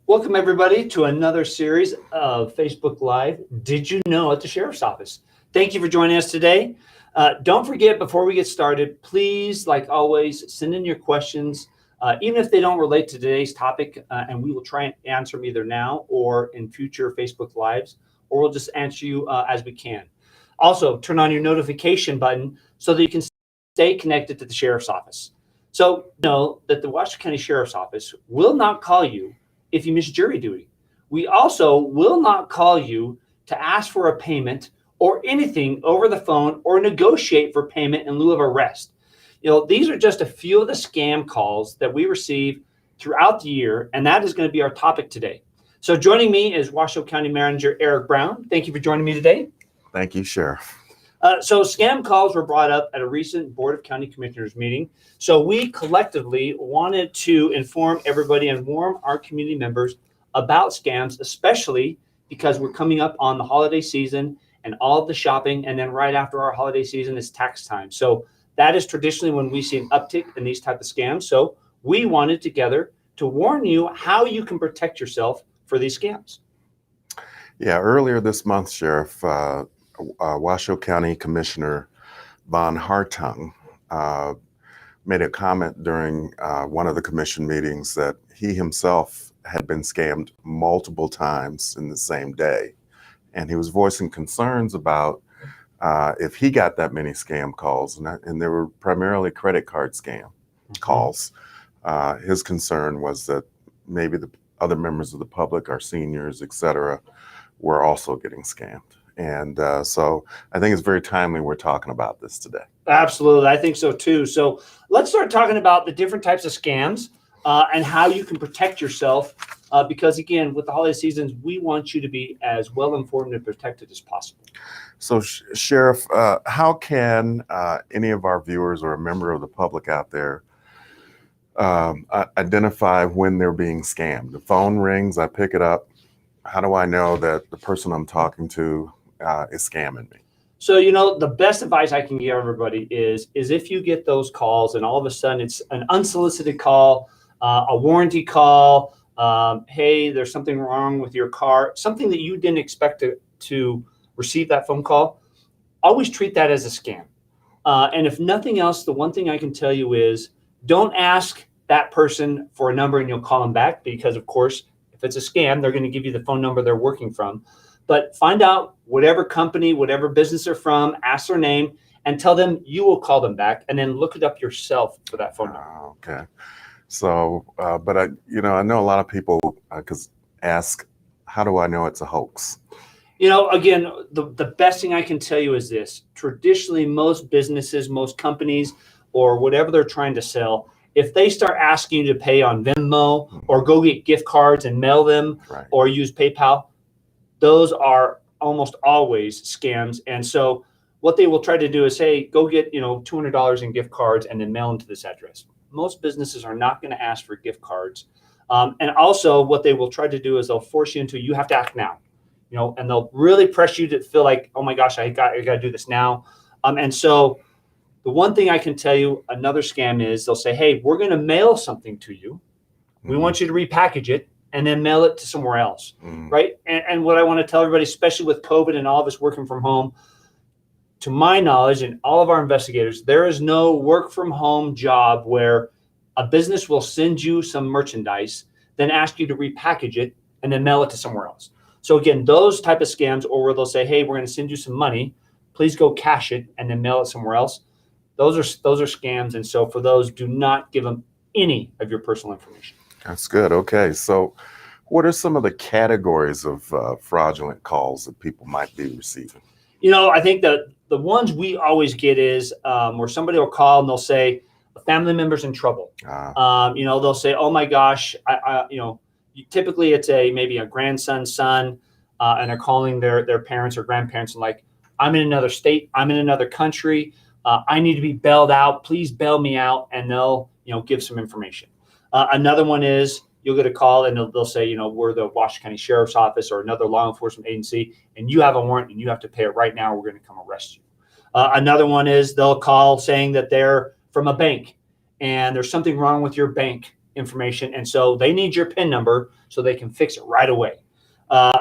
Welcome, everybody, to another series of Facebook Live Did You Know at the Sheriff's Office. Thank you for joining us today. Don't forget, before we get started, please, like always, send in your questions, even if they don't relate to today's topic, and we will try and answer them either now or in future Facebook Lives, or we'll just answer you as we can. Also, turn on your notification button so that you can stay connected to the Sheriff's Office. So know that the Washoe County Sheriff's Office will not call you if you miss jury duty. We also will not call you to ask for a payment or anything over the phone or negotiate for payment in lieu of arrest. These are just a few of the scam calls that we receive throughout the year, and that is going to be our topic today. So joining me is Washoe County Manager Eric Brown. Thank you for joining me today. Thank you, Sheriff. So scam calls were brought up at a recent Board of County Commissioners meeting. So we collectively wanted to inform everybody and warn our community members about scams, especially because we're coming up on the holiday season and all of the shopping. And then right after our holiday season is tax time. So that is traditionally when we see an uptick in these type of scams. So we wanted together to warn you how you can protect yourself for these scams. Yeah, earlier this month, Sheriff, Washoe County Commissioner Von Hartung made a comment during one of the commission meetings that he himself had been scammed multiple times in the same day. And he was voicing concerns about if he got that many scam calls, and they were primarily credit card scam calls. His concern was that maybe the other members of the public, our seniors, et cetera, were also getting scammed. And so I think it's very timely we're talking about this today. Absolutely. I think so too. So let's start talking about the different types of scams and how you can protect yourself. Because again, with the holiday seasons, we want you to be as well informed and protected as possible. So Sheriff, how can any of our viewers or a member of the public out there identify when they're being scammed? The phone rings, I pick it up. How do I know that the person I'm talking to is scamming me? So, the best advice I can give everybody is if you get those calls and all of a sudden it's an unsolicited call, a warranty call, hey, there's something wrong with your car, something that you didn't expect to receive that phone call, always treat that as a scam. And if nothing else, the one thing I can tell you is don't ask that person for a number and you'll call them back, because of course, if it's a scam, they're going to give you the phone number they're working from. But find out whatever company, whatever business they're from, ask their name, and tell them you will call them back, and then look it up yourself for that phone number. Okay. So, but I know a lot of people ask, how do I know it's a hoax? Again, the best thing I can tell you is this. Traditionally, most businesses, most companies, or whatever they're trying to sell, if they start asking you to pay on Venmo or go get gift cards and mail them, right, or use PayPal, those are almost always scams. And so what they will try to do is, hey, go get $200 in gift cards and then mail them to this address. Most businesses are not going to ask for gift cards. And also what they will try to do is they'll force you into, you have to act now, and they'll really press you to feel like, oh my gosh, I got to do this now. And so the one thing I can tell you, another scam is they'll say, hey, we're going to mail something to you. We want you to repackage it and then mail it to somewhere else, right? And what I want to tell everybody, especially with COVID and all of us working from home, to my knowledge and all of our investigators, there is no work from home job where a business will send you some merchandise, then ask you to repackage it and then mail it to somewhere else. So again, those type of scams, or where they'll say, hey, we're going to send you some money, please go cash it and then mail it somewhere else. Those are scams. And so for those, do not give them any of your personal information. That's good. Okay. So what are some of the categories of fraudulent calls that people might be receiving? I think that the ones we always get is where somebody will call and they'll say a family member's in trouble. They'll say, oh my gosh, typically it's maybe a grandson's son, and they're calling their parents or grandparents and like, I'm in another state, I'm in another country, I need to be bailed out, please bail me out, and they'll give some information. Another one is you'll get a call and they'll say, we're the Washoe County Sheriff's Office or another law enforcement agency, and you have a warrant and you have to pay it right now. We're going to come arrest you. Another one is they'll call saying that they're from a bank and there's something wrong with your bank information. And so they need your PIN number so they can fix it right away.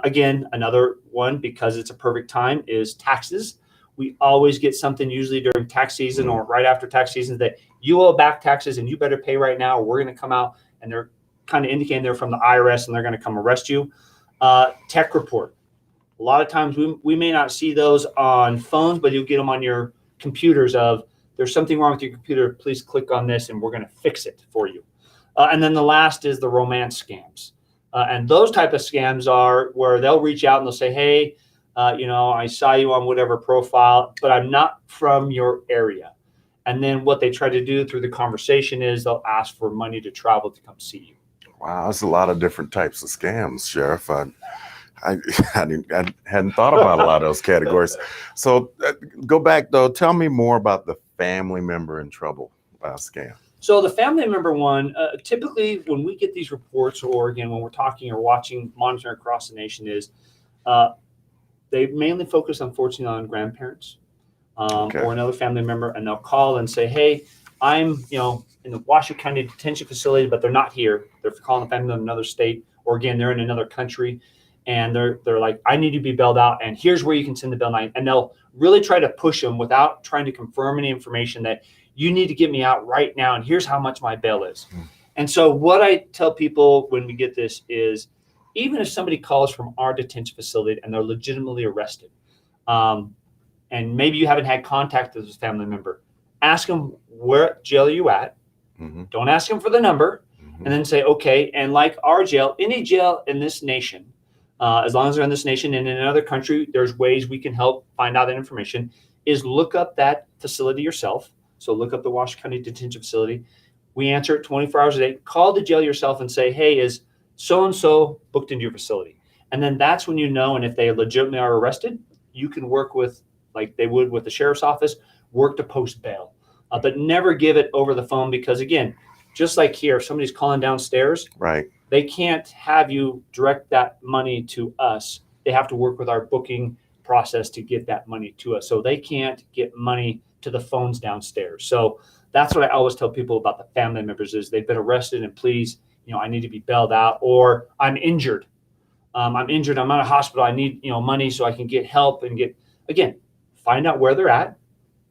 Again, another one, because it's a perfect time, is taxes. We always get something usually during tax season or right after tax season that you owe back taxes and you better pay right now, or we're going to come out, and they're kind of indicating they're from the IRS and they're going to come arrest you. Tech report. A lot of times we may not see those on phones, but you'll get them on your computers of there's something wrong with your computer. Please click on this and we're going to fix it for you. And then the last is the romance scams. And those type of scams are where they'll reach out and they'll say, hey, I saw you on whatever profile, but I'm not from your area. And then what they try to do through the conversation is they'll ask for money to travel to come see you. Wow, that's a lot of different types of scams, Sheriff. I hadn't thought about a lot of those categories. So go back, though. Tell me more about the family member in trouble scam. So the family member one, typically when we get these reports, or again, when we're talking or watching, monitoring across the nation, is they mainly focus, unfortunately, on grandparents or another family member, and they'll call and say, hey, I'm in the Washoe County detention facility, but they're not here. They're calling the family in another state, or again, they're in another country, and they're like, I need to be bailed out, and here's where you can send the bail. And they'll really try to push them without trying to confirm any information that you need to get me out right now, and here's how much my bail is. And so what I tell people when we get this is, even if somebody calls from our detention facility and they're legitimately arrested, and maybe you haven't had contact with this family member, ask them, where jail are you at? Don't ask them for the number, and then say, okay, and like our jail, any jail in this nation, as long as they're in this nation and in another country, there's ways we can help find out that information, is look up that facility yourself. So look up the Washoe County Detention Facility. We answer it 24 hours a day. Call the jail yourself and say, hey, is so-and-so booked into your facility? And then that's when you know, and if they legitimately are arrested, you can work with, like they would with the sheriff's office, work to post bail. But never give it over the phone, because, again, just like here, if somebody's calling downstairs, right, they can't have you direct that money to us. They have to work with our booking process to get that money to us. So they can't get money to the phones downstairs. So that's what I always tell people about the family members is they've been arrested, and please, I need to be bailed out, or I'm injured. I'm in a hospital. I need, money so I can get help and find out where they're at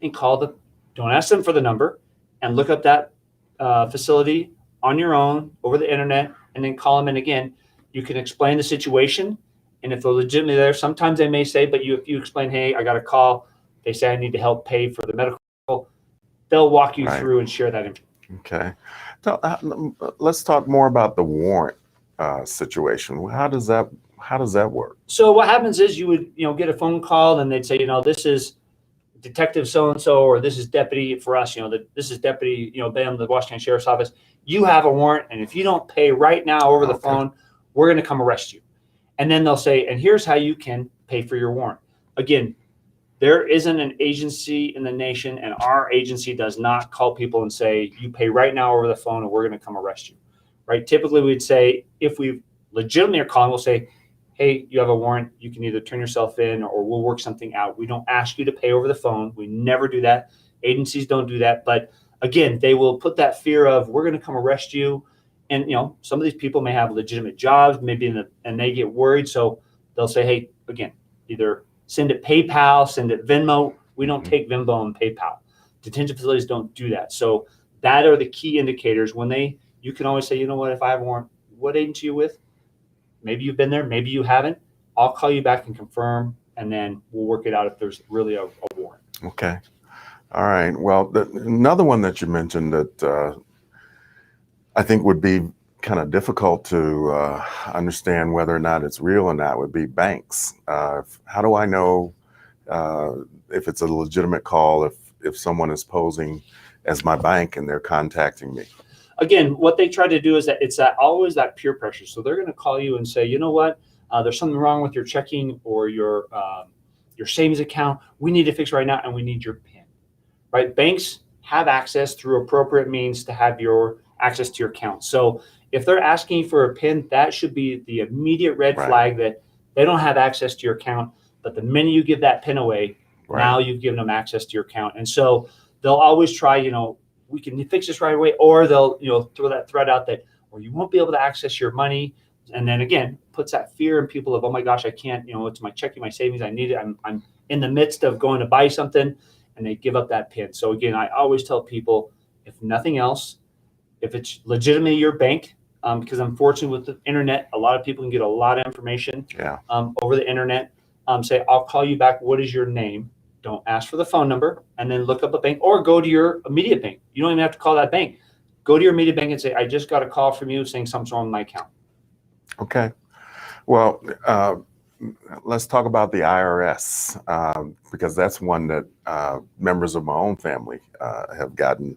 and call don't ask them for the number, and look up that facility on your own over the internet, and then call them. And again, you can explain the situation. And if they're legitimately there, sometimes they may say, but if you explain, hey, I got a call, they say I need to help pay for the medical, they'll walk you through and share that information. Okay. So, let's talk more about the warrant situation. How does that work? So what happens is you would, get a phone call, and they'd say, this is Detective so-and-so, or this is deputy for us, this is deputy, Balaam, the Washington Sheriff's Office. You have a warrant, and if you don't pay right now over the phone, we're going to come arrest you. And then they'll say, and here's how you can pay for your warrant. Again, there isn't an agency in the nation, and our agency does not call people and say, you pay right now over the phone and we're going to come arrest you, right? Typically, we'd say, if we legitimately are calling, we'll say, hey, you have a warrant. You can either turn yourself in or we'll work something out. We don't ask you to pay over the phone. We never do that. Agencies don't do that. But again, they will put that fear of, we're going to come arrest you. And, some of these people may have legitimate jobs, and they get worried. So they'll say, hey, again, either send it PayPal, send it Venmo. We don't take Venmo and PayPal. Detention facilities don't do that. So that are the key indicators. You can always say, you know what, if I have a warrant, what agency are you with? Maybe you've been there, maybe you haven't. I'll call you back and confirm, and then we'll work it out if there's really a warrant. Okay. All right. Well, another one that you mentioned that I think would be kind of difficult to understand whether or not it's real or not would be banks. How do I know if it's a legitimate call, if someone is posing as my bank and they're contacting me? Again, what they try to do is that it's always that peer pressure. So they're going to call you and say, you know what, there's something wrong with your checking or your savings account. We need to fix right now, and we need your PIN. Right? Banks have access through appropriate means to have your access to your account. So if they're asking for a PIN, that should be the immediate red flag that they don't have access to your account. But the minute you give that PIN away, now you've given them access to your account. And so they'll always try, we can fix this right away, or they'll throw that threat out that, or you won't be able to access your money, and then again puts that fear in people of, oh my gosh, I can't, it's my checking, my savings, I need it, I'm in the midst of going to buy something, and they give up that PIN. So again, I always tell people, if nothing else, if it's legitimately your bank, because unfortunately with the internet, a lot of people can get a lot of information over the internet. Say, I'll call you back. What is your name? Don't ask for the phone number, and then look up a bank, or go to your immediate bank. You don't even have to call that bank. Go to your immediate bank and say, I just got a call from you saying something's wrong with my account. Okay. Well, let's talk about the IRS, because that's one that members of my own family have gotten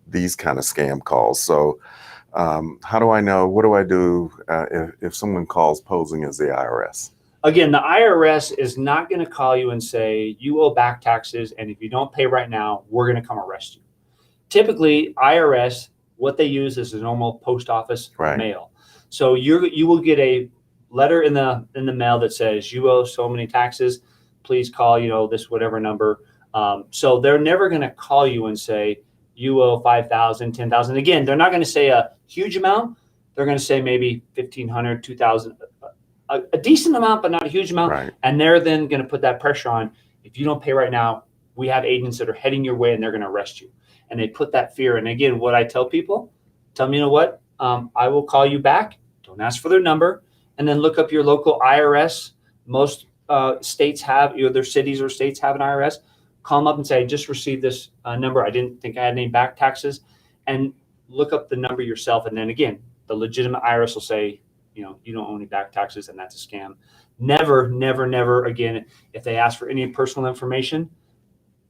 these kind of scam calls. So how do I know? What do I do if someone calls posing as the IRS? Again, the IRS is not going to call you and say, you owe back taxes, and if you don't pay right now, we're going to come arrest you. Typically, IRS, what they use is a normal post office mail. So you will get a letter in the mail that says you owe so many taxes. Please call this whatever number. So they're never going to call you and say you owe 5,000, 10,000. Again, they're not going to say a huge amount. They're going to say maybe 1,500, 2,000, a decent amount, but not a huge amount. Right. And they're then going to put that pressure on. If you don't pay right now, we have agents that are heading your way, and they're going to arrest you. And they put that fear. And again, what I tell people, tell them, you know what? I will call you back. Don't ask for their number, and then look up your local IRS. Most states have, either cities or states have an IRS. Call them up and say, I just received this number. I didn't think I had any back taxes, and look up the number yourself. And then again, the legitimate IRS will say, you don't owe any back taxes, and that's a scam. Never, never, never again, if they ask for any personal information,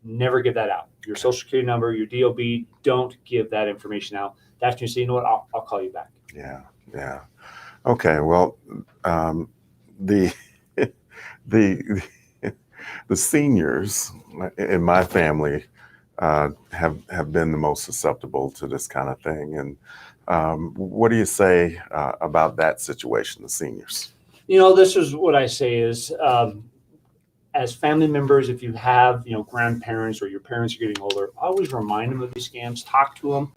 never give that out. Your social security number, your DOB, don't give that information out. That's when you say, you know what, I'll call you back. Yeah. Okay. Well, the seniors in my family have been the most susceptible to this kind of thing. And what do you say about that situation, the seniors? This is what I say is, as family members, if you have, grandparents or your parents are getting older, always remind them of these scams, talk to them.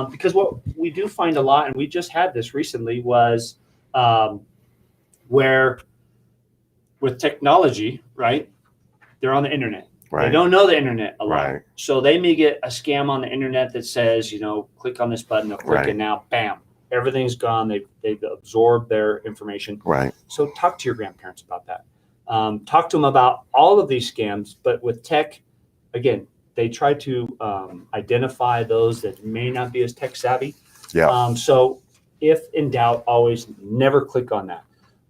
Because what we do find a lot, and we just had this recently, was where with technology, right, they're on the internet. Right. They don't know the internet a lot. Right. So they may get a scam on the internet that says, click on this button, they'll click, and now, bam, everything's gone. They've absorbed their information. Right. So talk to your grandparents about that. Talk to them about all of these scams, but with tech, again, they try to identify those that may not be as tech savvy. Yeah. So if in doubt, always never click on that.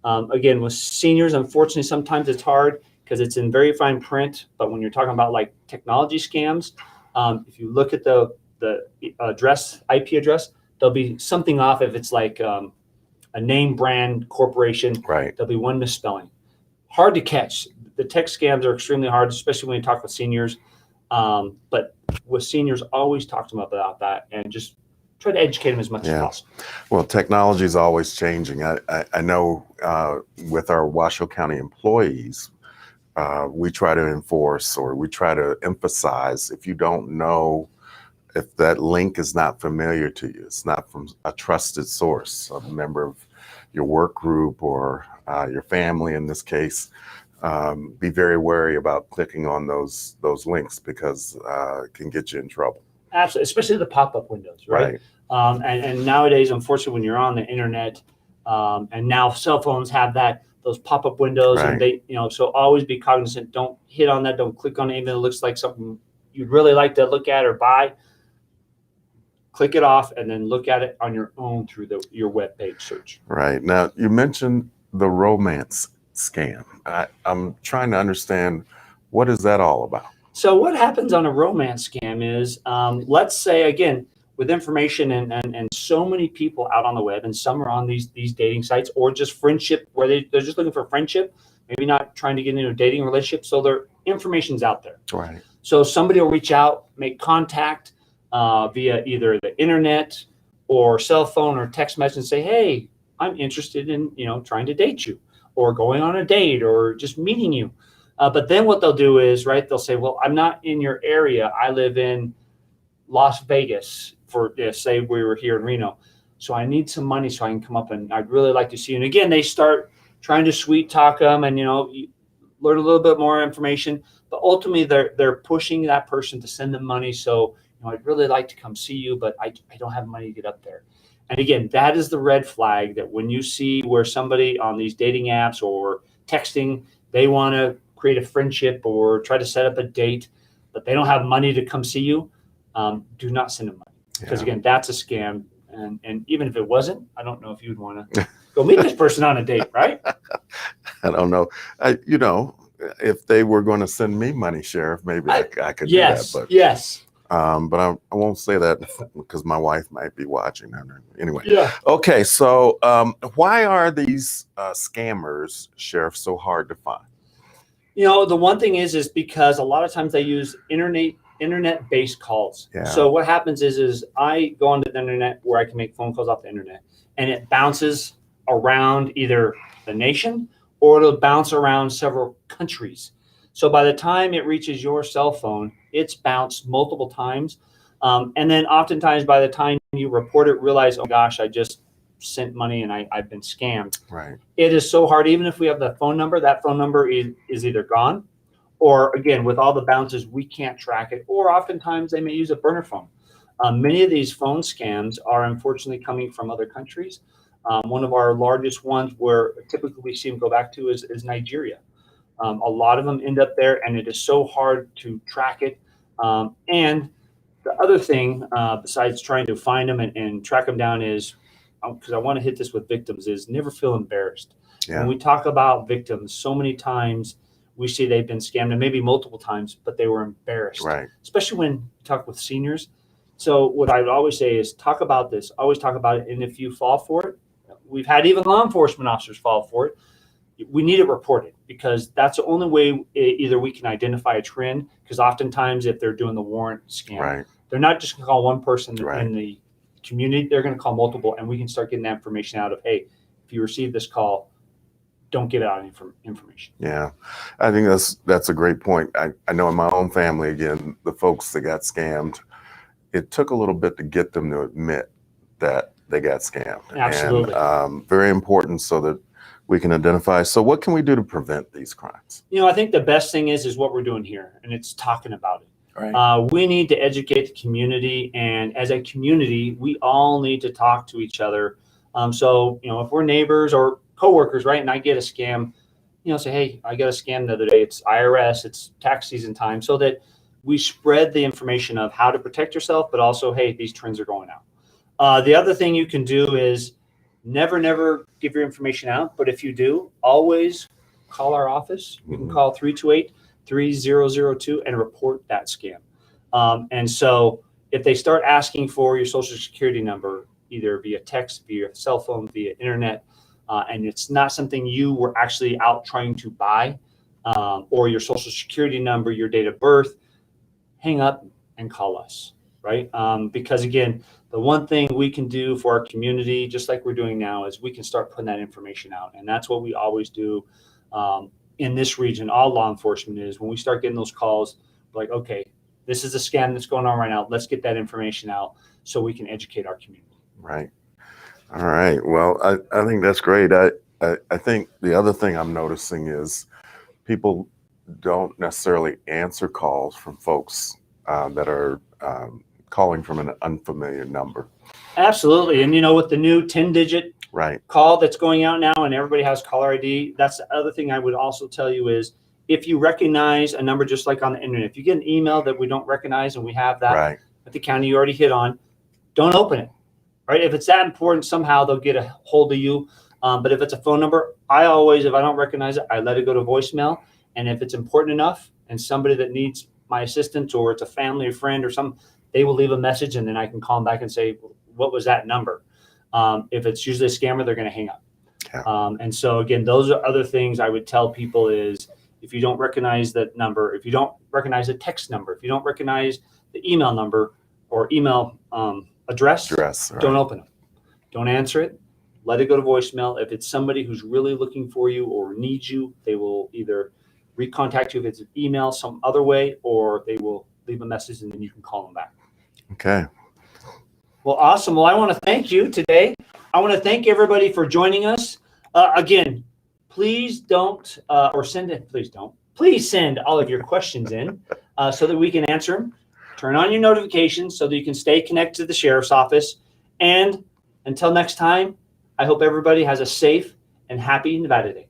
Again, with seniors, unfortunately, sometimes it's hard because it's in very fine print. But when you're talking about like technology scams, if you look at the address, IP address, there'll be something off if it's like a name brand corporation. Right. There'll be one misspelling. Hard to catch. The tech scams are extremely hard, especially when you talk with seniors. But with seniors, always talk to them about that and just try to educate them as much as possible. Well, technology is always changing. I know with our Washoe County employees, we try to enforce, or we try to emphasize, if you don't know, if that link is not familiar to you, it's not from a trusted source, a member of your work group or your family in this case, be very wary about clicking on those links, because it can get you in trouble. Absolutely, especially the pop-up windows, right? And nowadays, unfortunately, when you're on the internet, and now cell phones have those pop-up windows, and they, so always be cognizant. Don't hit on that. Don't click on anything that looks like something you'd really like to look at or buy. Click it off, and then look at it on your own through your web page search. Right. Now, you mentioned the romance scam. I'm trying to understand, what is that all about? So what happens on a romance scam is, let's say, again, with information and so many people out on the web, and some are on these dating sites, or just friendship, where they're just looking for friendship, maybe not trying to get into a dating relationship. So their information's out there. Right. So somebody will reach out, make contact via either the internet or cell phone or text message and say, hey, I'm interested in, trying to date you, or going on a date, or just meeting you. But then what they'll do is, they'll say, well, I'm not in your area. I live in Las Vegas for, say we were here in Reno. So I need some money so I can come up and I'd really like to see you. And again, they start trying to sweet talk them and, you learn a little bit more information, but ultimately they're pushing that person to send them money. So, I'd really like to come see you, but I don't have money to get up there. And again, that is the red flag that when you see where somebody on these dating apps or texting, they want to create a friendship or try to set up a date, but they don't have money to come see you, do not send them money. Because again, that's a scam. And even if it wasn't, I don't know if you'd want to go meet this person on a date, right? I don't know. If they were going to send me money, Sheriff, maybe I could yes, do that. But yes. But I won't say that because my wife might be watching. Anyway. Yeah. Okay. So why are these scammers, Sheriff, so hard to find? The one thing is because a lot of times they use internet-based calls. Yeah. So what happens is I go onto the internet where I can make phone calls off the internet, and it bounces around either the nation or it'll bounce around several countries. So by the time it reaches your cell phone, it's bounced multiple times. And then oftentimes by the time you report it, realize, oh gosh, I just sent money and I've been scammed. Right. It is so hard. Even if we have the phone number, that phone number is either gone, or again, with all the bounces, we can't track it. Or oftentimes they may use a burner phone. Many of these phone scams are unfortunately coming from other countries. One of our largest ones where typically we see them go back to is Nigeria. A lot of them end up there, and it is so hard to track it. And the other thing, besides trying to find them and track them down, is because I want to hit this with victims, is never feel embarrassed. Yeah. When we talk about victims, so many times we see they've been scammed, and maybe multiple times, but they were embarrassed. Right. Especially when you talk with seniors. So what I would always say is talk about this. Always talk about it. And if you fall for it, we've had even law enforcement officers fall for it. We need it reported, because that's the only way either we can identify a trend, because oftentimes if they're doing the warrant scam, Right. they're not just going to call one person Right. in the community. They're going to call multiple, and we can start getting that information out of, hey, if you receive this call, don't give out any information. Yeah, I think that's a great point. I know in my own family, again, the folks that got scammed, it took a little bit to get them to admit that they got scammed. Absolutely. And very important so that we can identify. So what can we do to prevent these crimes? I think the best thing is what we're doing here, and it's talking about it. Right. We need to educate the community, and as a community, we all need to talk to each other. So, if we're neighbors or coworkers, right, and I get a scam, say, hey, I got a scam the other day. It's IRS, it's tax season time, so that we spread the information of how to protect yourself, but also, hey, these trends are going out. The other thing you can do is never give your information out, but if you do, always call our office. You can call 328-3002 and report that scam. And so if they start asking for your social security number, either via text, via cell phone, via internet, and it's not something you were actually out trying to buy, or your social security number, your date of birth, hang up and call us, right? Because again, the one thing we can do for our community, just like we're doing now, is we can start putting that information out. And that's what we always do in this region. All law enforcement is, when we start getting those calls, like, okay, this is a scam that's going on right now. Let's get that information out so we can educate our community. Right. All right. Well, I think that's great. I think the other thing I'm noticing is people don't necessarily answer calls from folks that are calling from an unfamiliar number. Absolutely. And with the new 10-digit right. call that's going out now, and everybody has caller ID, that's the other thing I would also tell you is, if you recognize a number, just like on the internet, if you get an email that we don't recognize, and we have that right. at the county you already hit on, don't open it. Right? If it's that important, somehow they'll get a hold of you. But if it's a phone number, I always, if I don't recognize it, I let it go to voicemail. And if it's important enough and somebody that needs my assistance, or it's a family or friend or something, they will leave a message, and then I can call them back and say, what was that number? If it's usually a scammer, they're going to hang up. Yeah. And so again, those are other things I would tell people is, if you don't recognize that number, if you don't recognize the text number, if you don't recognize the email number or email address, right. Don't open them. Don't answer it. Let it go to voicemail. If it's somebody who's really looking for you or needs you, they will either recontact you if it's an email some other way, or they will leave a message and then you can call them back. Okay. Well, awesome. Well, I want to thank you today. I want to thank everybody for joining us. Again, please don't, or send it, please don't. Please send all of your questions in so that we can answer them. Turn on your notifications so that you can stay connected to the sheriff's office. And until next time, I hope everybody has a safe and happy Nevada Day.